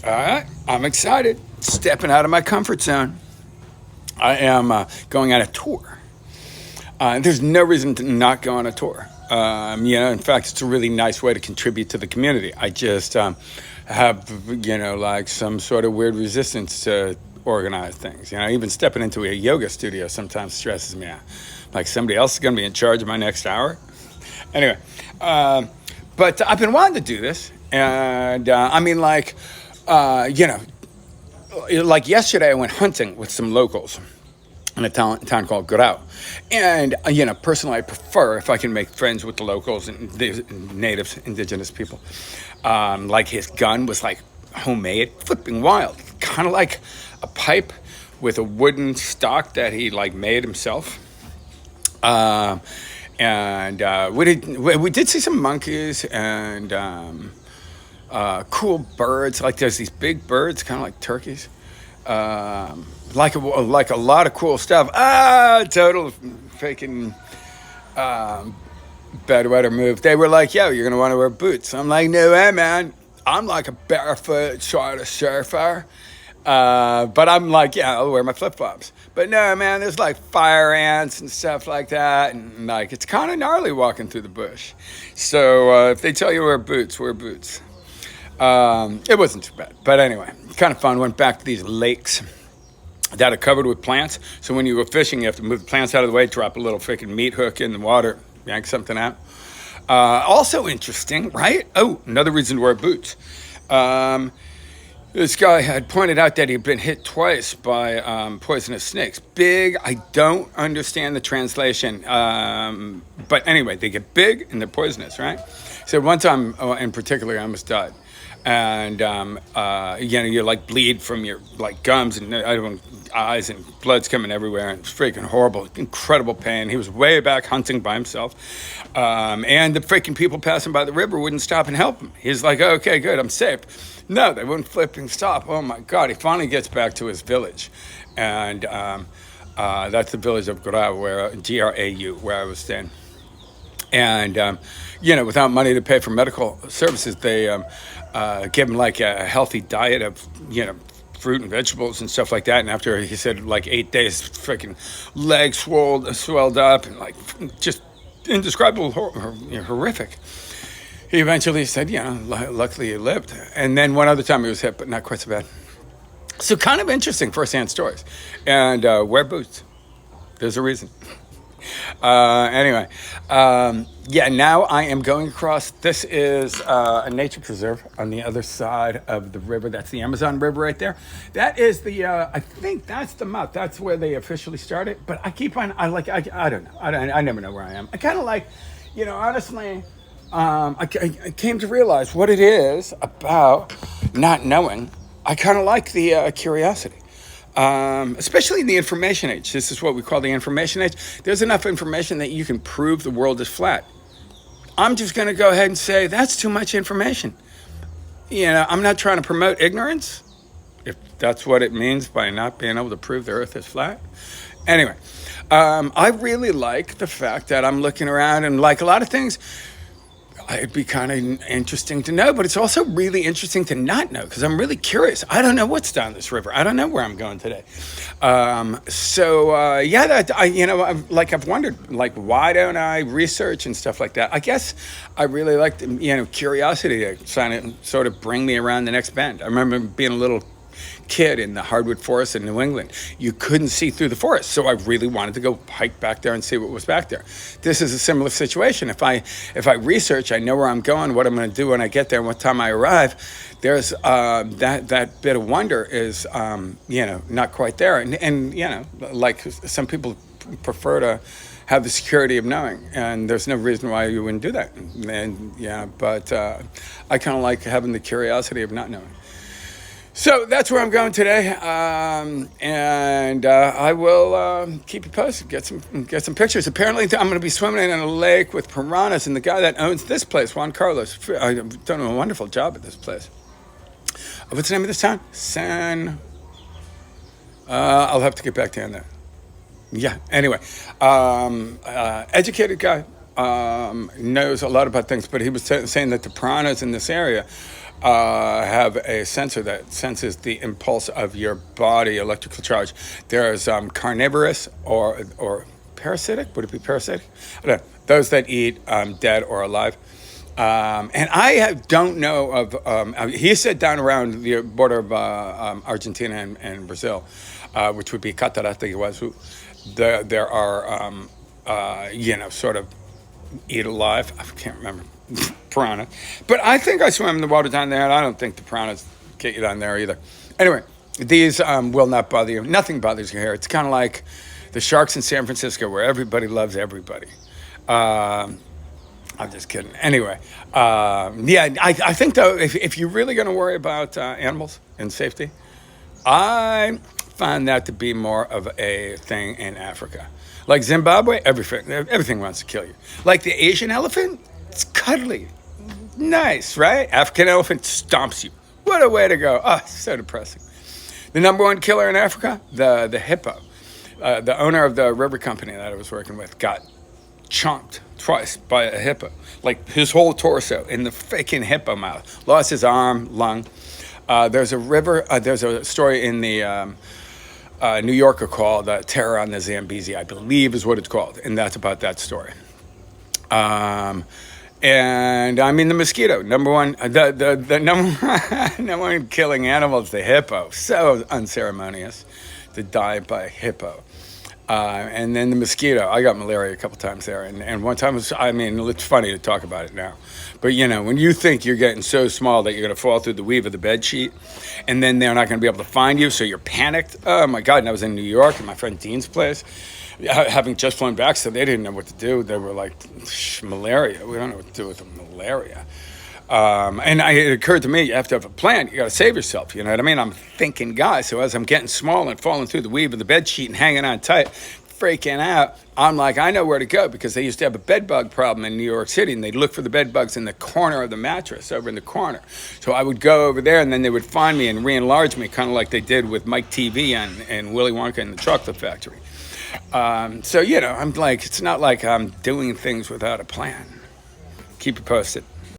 All right, I'm excited. Stepping out of my comfort zone. I am going on a tour. There's no reason to not go on a tour. In fact, it's a really nice way to contribute to the community. I just have, like some sort of weird resistance to organize things. Even stepping into a yoga studio sometimes stresses me out. Like somebody else is going to be in charge of my next hour. Anyway, but I've been wanting to do this. And like yesterday, I went hunting with some locals in a town called Grau. And, personally, I prefer if I can make friends with the locals and the natives, indigenous people. Like his gun was like homemade, flipping wild. Kind of like a pipe with a wooden stock that he like made himself. We did see some monkeys and cool birds. Like there's these big birds, kind of like turkeys. Like a lot of cool stuff. Total freaking bedwetter move. They were like, "Yo, you're gonna want to wear boots." I'm like, "No way, man. I'm like a barefoot sort of surfer." But I'm like, "Yeah, I'll wear my flip flops." But no, man, there's like fire ants and stuff like that, and like it's kind of gnarly walking through the bush. So if they tell you wear boots, wear boots. It wasn't too bad, but anyway, kind of fun. Went back to these lakes that are covered with plants. So when you go fishing, you have to move the plants out of the way, drop a little freaking meat hook in the water, yank something out. Also interesting, right? Oh, another reason to wear boots. This guy had pointed out that he'd been hit twice by poisonous snakes. Big, I don't understand the translation. But anyway, they get big and they're poisonous, right? So one time in particular, I almost died. And, you like bleed from your like gums and eyes and blood's coming everywhere. And it's freaking horrible, incredible pain. He was way back hunting by himself. And the freaking people passing by the river wouldn't stop and help him. He's like, okay, good, I'm safe. No, they wouldn't flipping stop. Oh my God. He finally gets back to his village. And that's the village of Grau, Grau, where I was staying. And, without money to pay for medical services, they gave him like a healthy diet of, fruit and vegetables and stuff like that. And after, he said, like 8 days, freaking legs swelled up and like just indescribable, horrific. He eventually said, luckily he lived. And then one other time he was hit, but not quite so bad. So kind of interesting firsthand stories. And wear boots. There's a reason. Anyway, now I am going across. This is a nature preserve on the other side of the river. That's the Amazon River right there. That is the, I think that's the mouth. That's where they officially started. But I keep on, I don't know. I never know where I am. I kind of like, honestly, I came to realize what it is about not knowing. I kind of like the curiosity. Especially in the information age. This is what we call the information age. There's enough information that you can prove the world is flat. I'm just going to go ahead and say that's too much information. I'm not trying to promote ignorance, if that's what it means by not being able to prove the earth is flat. Anyway, I really like the fact that I'm looking around and like a lot of things, it'd be kind of interesting to know, but it's also really interesting to not know because I'm really curious. I don't know what's down this river. I don't know where I'm going today. I've wondered, like, why don't I research and stuff like that? I guess I really like, curiosity to sort of bring me around the next bend. I remember being a little kid in the hardwood forest in New England. You couldn't see through the forest, so I really wanted to go hike back there and see what was back there. This is a similar situation. If I research, I know where I'm going, what I'm going to do when I get there, and what time I arrive. There's that bit of wonder is not quite there, and like some people prefer to have the security of knowing, and there's no reason why you wouldn't do that. But I kind of like having the curiosity of not knowing. So that's where I'm going today, and I will keep you posted. Get some pictures. Apparently, I'm going to be swimming in a lake with piranhas, and the guy that owns this place, Juan Carlos, done a wonderful job at this place. What's the name of this town? I'll have to get back to you on that. Yeah. Anyway, educated guy, knows a lot about things, but he was saying that the piranhas in this area have a sensor that senses the impulse of your body, electrical charge. There's carnivorous or parasitic. Would it be parasitic? I don't know. Those that eat dead or alive. And don't know of. He said down around the border of Argentina and Brazil, which would be Catarata Iguazu. There are sort of eat alive. I can't remember piranha, but I think I swam in the water down there, and I don't think the piranhas get you down there either. Anyway, these will not bother you. Nothing bothers you here. It's kind of like the sharks in San Francisco, where everybody loves everybody. I'm just kidding. Anyway, I think though, if you're really going to worry about animals and safety, I find that to be more of a thing in Africa. Like Zimbabwe, everything wants to kill you. Like the Asian elephant, it's cuddly, nice, right? African elephant stomps you. What a way to go! Oh, so depressing. The number one killer in Africa, the hippo. The owner of the river company that I was working with got chomped twice by a hippo, like his whole torso in the freaking hippo mouth. Lost his arm, lung. There's a story in the New Yorker called Terror on the Zambezi, I believe is what it's called, and that's about that story. And I mean the mosquito, number one, the number one killing animal is the hippo. So unceremonious to die by a hippo. And then the mosquito. I got malaria a couple times there, and one time it's funny to talk about it now, but when you think you're getting so small that you're going to fall through the weave of the bed sheet, and then they're not going to be able to find you, so you're panicked. Oh my God! And I was in New York at my friend Dean's place, having just flown back, so they didn't know what to do. They were like, malaria. We don't know what to do with the malaria. And it occurred to me, you have to have a plan. You got to save yourself. You know what I mean? I'm thinking, guys. So as I'm getting small and falling through the weave of the bed sheet and hanging on tight, freaking out, I'm like, I know where to go, because they used to have a bed bug problem in New York City, and they'd look for the bed bugs in the corner of the mattress, over in the corner. So I would go over there, and then they would find me and re-enlarge me, kind of like they did with Mike TV and Willy Wonka and the Chocolate Factory. I'm like, it's not like I'm doing things without a plan. Keep you posted.